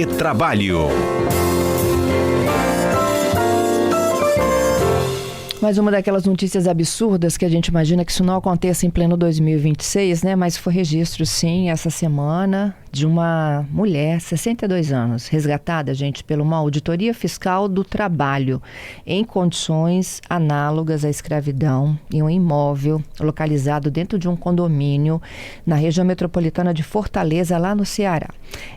CBN Trabalho. Mais uma daquelas notícias absurdas que a gente imagina que isso não aconteça em pleno 2026, né? Mas foi registro, sim, essa semana de uma mulher, 62 anos, resgatada, gente, por uma auditoria fiscal do trabalho em condições análogas à escravidão em um imóvel localizado dentro de um condomínio na região metropolitana de Fortaleza, lá no Ceará.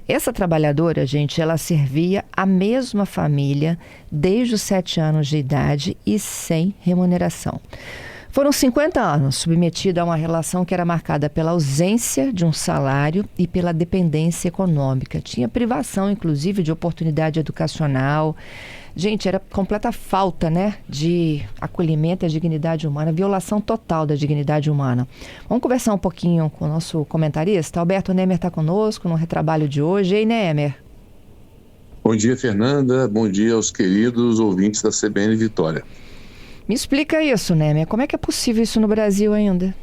Essa trabalhadora, gente, ela servia a mesma família desde os 7 anos de idade e sem remuneração. Foram 50 anos submetida a uma relação que era marcada pela ausência de um salário e pela dependência econômica. Tinha privação, inclusive, de oportunidade educacional. Gente, era completa falta, né, de acolhimento à dignidade humana, violação total da dignidade humana. Vamos conversar um pouquinho com o nosso comentarista. Alberto Nemer está conosco no Retrabalho de hoje. Ei, Nemer. Bom dia, Fernanda. Bom dia aos queridos ouvintes da CBN Vitória. Me explica isso, Nemer. Como é que é possível isso no Brasil ainda?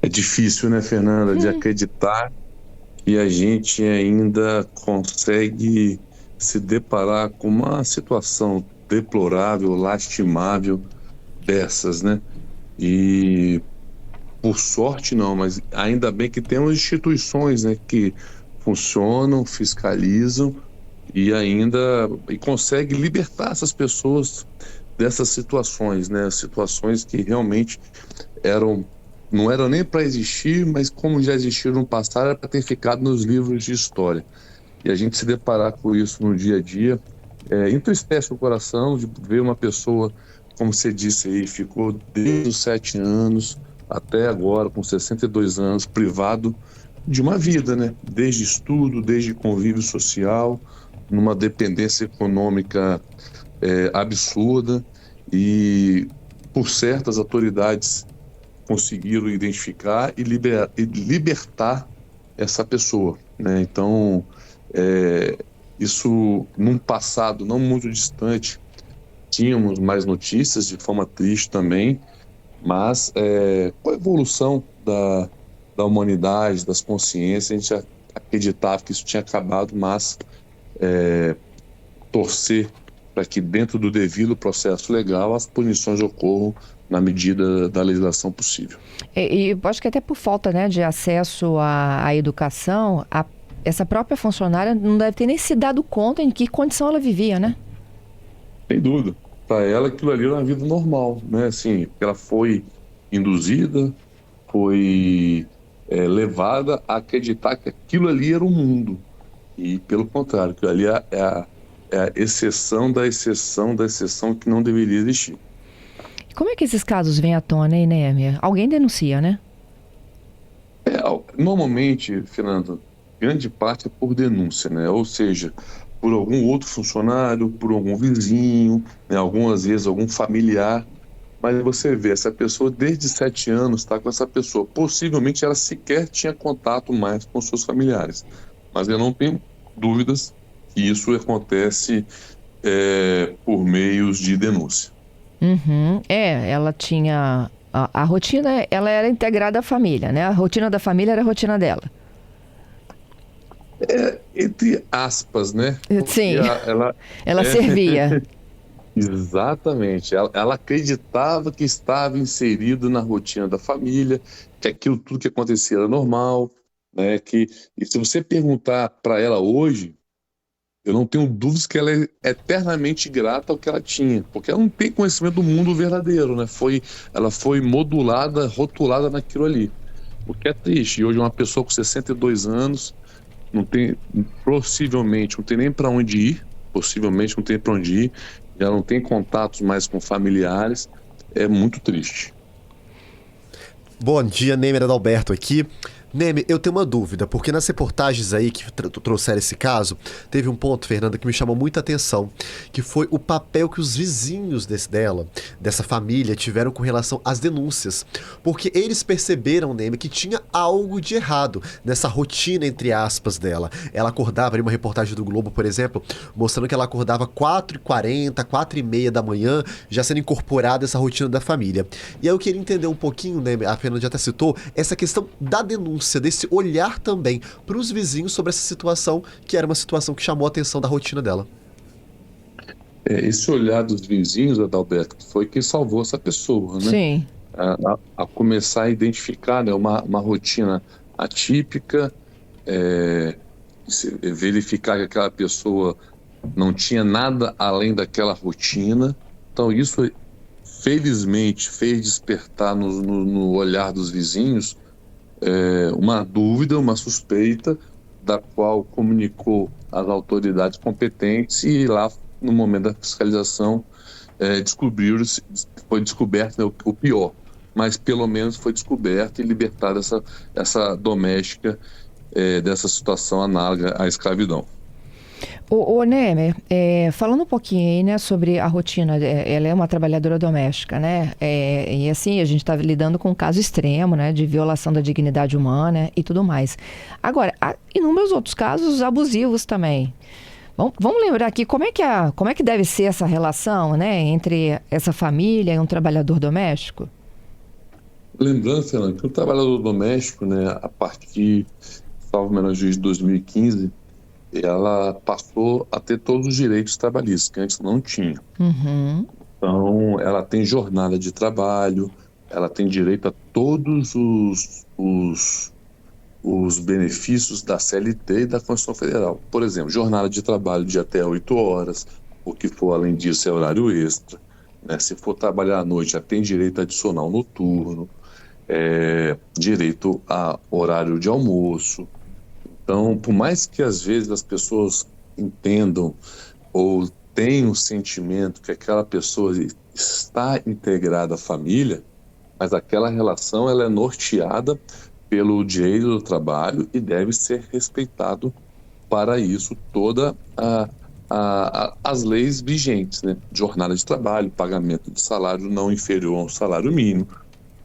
É difícil, né, Fernanda, de acreditar que a gente ainda consegue se deparar com uma situação deplorável, lastimável dessas, né? E, por sorte não, mas ainda bem que temos instituições, né, que funcionam, fiscalizam e consegue libertar essas pessoas dessas situações, né? Situações que realmente não eram nem para existir, mas como já existiram no passado, era para ter ficado nos livros de história. E a gente se deparar com isso no dia a dia, entristece o coração de ver uma pessoa, como você disse aí, ficou desde os 7 anos até agora, com 62 anos, privado de uma vida, né? Desde estudo, desde convívio social, numa dependência econômica absurda, e por certas autoridades conseguiram identificar e libertar essa pessoa, né? Então, isso num passado não muito distante, tínhamos mais notícias de forma triste também, mas com a evolução da humanidade, das consciências, a gente já acreditava que isso tinha acabado, mas torcer para que dentro do devido processo legal as punições ocorram na medida da legislação possível. E acho que até por falta, né, de acesso à educação, essa própria funcionária não deve ter nem se dado conta em que condição ela vivia, né? Sem dúvida. Para ela aquilo ali era uma vida normal, né? Assim, ela foi induzida, foi levada a acreditar que aquilo ali era o mundo. E pelo contrário, que ali é a exceção da exceção da exceção que não deveria existir. Como é que esses casos vêm à tona, hein, Nemer? Alguém denuncia, né? Normalmente, Fernando, grande parte é por denúncia, né? Ou seja, por algum outro funcionário, por algum vizinho, né? Algumas vezes algum familiar. Mas você vê, essa pessoa desde 7 anos está com essa pessoa. Possivelmente ela sequer tinha contato mais com seus familiares. Mas eu não tenho dúvidas que isso acontece por meios de denúncia. Uhum. Ela tinha... A rotina, ela era integrada à família, né? A rotina da família era a rotina dela. Entre aspas, né? Porque sim, ela servia. Exatamente. Ela acreditava que estava inserido na rotina da família, que aquilo tudo que acontecia era normal, né? E se você perguntar para ela hoje, eu não tenho dúvidas que ela é eternamente grata ao que ela tinha, porque ela não tem conhecimento do mundo verdadeiro, né? Ela foi modulada, rotulada naquilo ali, o que é triste. E hoje uma pessoa com 62 anos possivelmente não tem nem para onde ir, já não tem contatos mais com familiares, é muito triste. Bom dia, Nemer Adalberto aqui. Nemer, eu tenho uma dúvida, porque nas reportagens aí que trouxeram esse caso, teve um ponto, Fernanda, que me chamou muita atenção, que foi o papel que os vizinhos dessa família, tiveram com relação às denúncias. Porque eles perceberam, Nemer, que tinha algo de errado nessa rotina, entre aspas, dela. Ela acordava, ali uma reportagem do Globo, por exemplo, mostrando que ela acordava 4h40, 4h30 da manhã, já sendo incorporada essa rotina da família. E aí eu queria entender um pouquinho, Nemer, a Fernanda já até citou, essa questão da denúncia. denúncia, desse olhar também para os vizinhos sobre essa situação, que era uma situação que chamou a atenção da rotina dela. Esse olhar dos vizinhos, Adalberto, foi que salvou essa pessoa, né? Sim. A começar a identificar, né, uma rotina atípica, verificar que aquela pessoa não tinha nada além daquela rotina. Então isso, felizmente, fez despertar no olhar dos vizinhos uma dúvida, uma suspeita, da qual comunicou às autoridades competentes e lá, no momento da fiscalização, foi descoberto, né, o pior, mas pelo menos foi descoberto e libertada essa doméstica dessa situação análoga à escravidão. Ô Nemer, falando um pouquinho aí, né, sobre a rotina, ela é uma trabalhadora doméstica, né? E assim, a gente está lidando com um caso extremo, né, de violação da dignidade humana e tudo mais. Agora, há inúmeros outros casos abusivos também. Vamos lembrar aqui como é que deve ser essa relação, né, entre essa família e um trabalhador doméstico? Lembrando, Fernando, que o trabalhador doméstico, né, a partir, salvo menor juízo de 2015, ela passou a ter todos os direitos trabalhistas que antes não tinha. Uhum. Então, ela tem jornada de trabalho, ela tem direito a todos os benefícios da CLT e da Constituição Federal. Por exemplo, jornada de trabalho de até 8 horas, o que for além disso é horário extra, né? Se for trabalhar à noite, já tem direito adicional noturno, direito a horário de almoço. Então, por mais que às vezes as pessoas entendam ou tenham o sentimento que aquela pessoa está integrada à família, mas aquela relação ela é norteada pelo direito do trabalho e deve ser respeitado para isso toda as leis vigentes, né? Jornada de trabalho, pagamento de salário não inferior ao salário mínimo,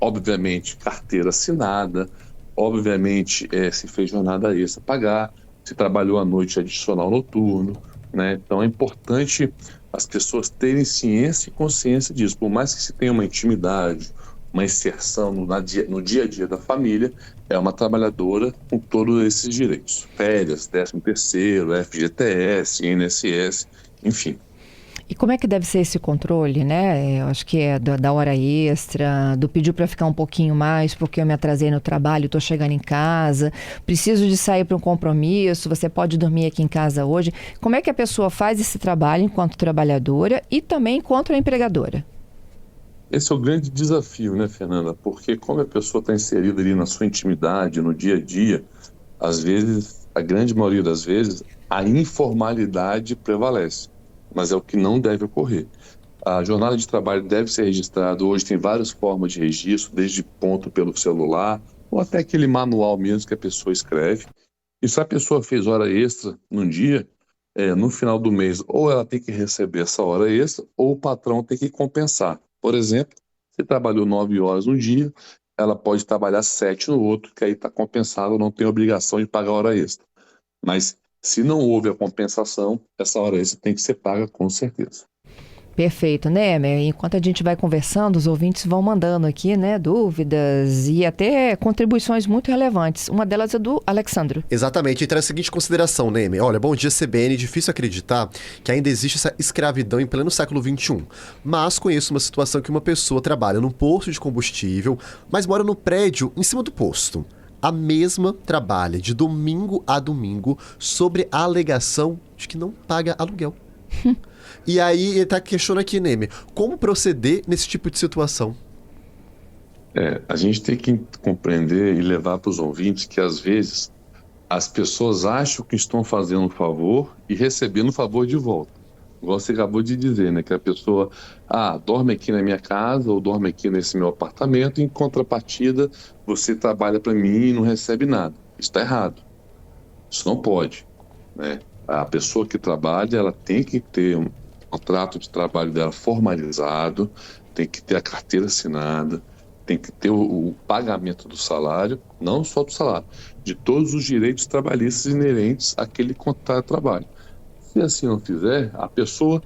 obviamente carteira assinada, obviamente se fez jornada extra pagar, se trabalhou à noite adicional noturno, né? Então é importante as pessoas terem ciência e consciência disso, por mais que se tenha uma intimidade, uma inserção no dia a dia da família, é uma trabalhadora com todos esses direitos. Férias, 13º, FGTS, INSS, enfim. E como é que deve ser esse controle, né? Eu acho que é da hora extra, do pediu para ficar um pouquinho mais porque eu me atrasei no trabalho, estou chegando em casa, preciso de sair para um compromisso, você pode dormir aqui em casa hoje. Como é que a pessoa faz esse trabalho enquanto trabalhadora e também enquanto empregadora? Esse é o grande desafio, né, Fernanda? Porque como a pessoa está inserida ali na sua intimidade, no dia a dia, às vezes, a grande maioria das vezes, a informalidade prevalece, mas é o que não deve ocorrer. A jornada de trabalho deve ser registrada, hoje tem várias formas de registro, desde ponto pelo celular, ou até aquele manual mesmo que a pessoa escreve. E se a pessoa fez hora extra num dia, no final do mês, ou ela tem que receber essa hora extra, ou o patrão tem que compensar. Por exemplo, se trabalhou 9 horas um dia, ela pode trabalhar 7 no outro, que aí está compensado, não tem obrigação de pagar hora extra. Mas se não houve a compensação, essa hora extra tem que ser paga com certeza. Perfeito, né? Enquanto a gente vai conversando, os ouvintes vão mandando aqui, né, dúvidas e até contribuições muito relevantes. Uma delas é do Alexandro. Exatamente, e traz a seguinte consideração, Nemer. Olha, bom dia, CBN. Difícil acreditar que ainda existe essa escravidão em pleno século XXI. Mas conheço uma situação que uma pessoa trabalha num posto de combustível, mas mora no prédio em cima do posto. A mesma trabalha de domingo a domingo sobre a alegação de que não paga aluguel. E aí ele tá questionando aqui, Nemer, como proceder nesse tipo de situação? A gente tem que compreender e levar para os ouvintes que às vezes as pessoas acham que estão fazendo um favor e recebendo um favor de volta. Igual você acabou de dizer, né? Que a pessoa dorme aqui na minha casa ou dorme aqui nesse meu apartamento, e em contrapartida você trabalha para mim e não recebe nada. Isso está errado. Isso não pode, né? A pessoa que trabalha, ela tem que ter um contrato de trabalho dela formalizado, tem que ter a carteira assinada, tem que ter o pagamento do salário, não só do salário, de todos os direitos trabalhistas inerentes àquele contrato de trabalho. Se assim não fizer, a pessoa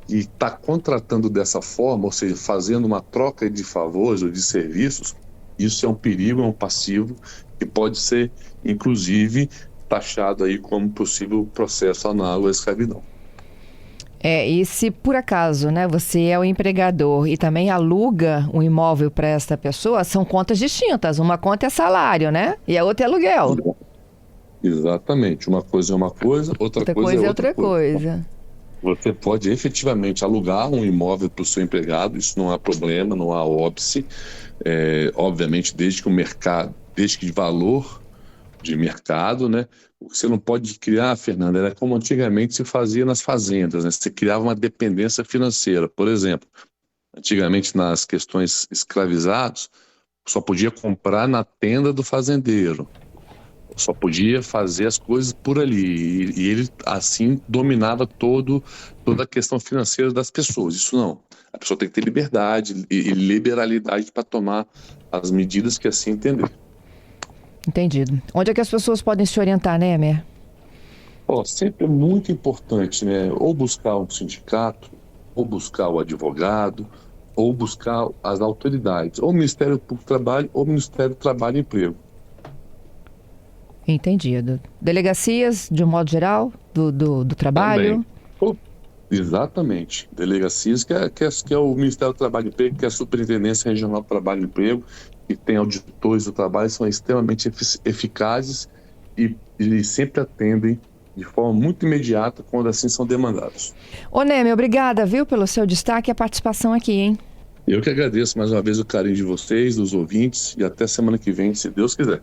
que está contratando dessa forma, ou seja, fazendo uma troca de favores ou de serviços, isso é um perigo, é um passivo que pode ser, inclusive, taxado aí como possível processo análogo à escravidão. E se por acaso, né, você é o empregador e também aluga um imóvel para esta pessoa, são contas distintas. Uma conta é salário, né? E a outra é aluguel. Exatamente. Uma coisa é uma coisa, outra coisa é outra coisa. Você pode efetivamente alugar um imóvel para o seu empregado, isso não há problema, não há óbice. Obviamente, desde que de valor de mercado, né? O que você não pode criar, Fernanda, era como antigamente se fazia nas fazendas, né? Você criava uma dependência financeira. Por exemplo, antigamente nas questões escravizados, só podia comprar na tenda do fazendeiro, só podia fazer as coisas por ali, e ele assim dominava toda a questão financeira das pessoas. Isso não. A pessoa tem que ter liberdade e liberalidade para tomar as medidas que assim entender. Entendido. Onde é que as pessoas podem se orientar, né, Emer? Sempre é muito importante, né? Ou buscar um sindicato, ou buscar o advogado, ou buscar as autoridades, ou o Ministério Público do Trabalho, ou o Ministério do Trabalho e Emprego. Entendido. Delegacias, de um modo geral, do trabalho? Exatamente. Delegacias, que é o Ministério do Trabalho e Emprego, que é a Superintendência Regional do Trabalho e Emprego, que tem auditores do trabalho, são extremamente eficazes e sempre atendem de forma muito imediata quando assim são demandados. Ô Neme, obrigada, viu, pelo seu destaque e a participação aqui, hein? Eu que agradeço mais uma vez o carinho de vocês, dos ouvintes, e até semana que vem, se Deus quiser.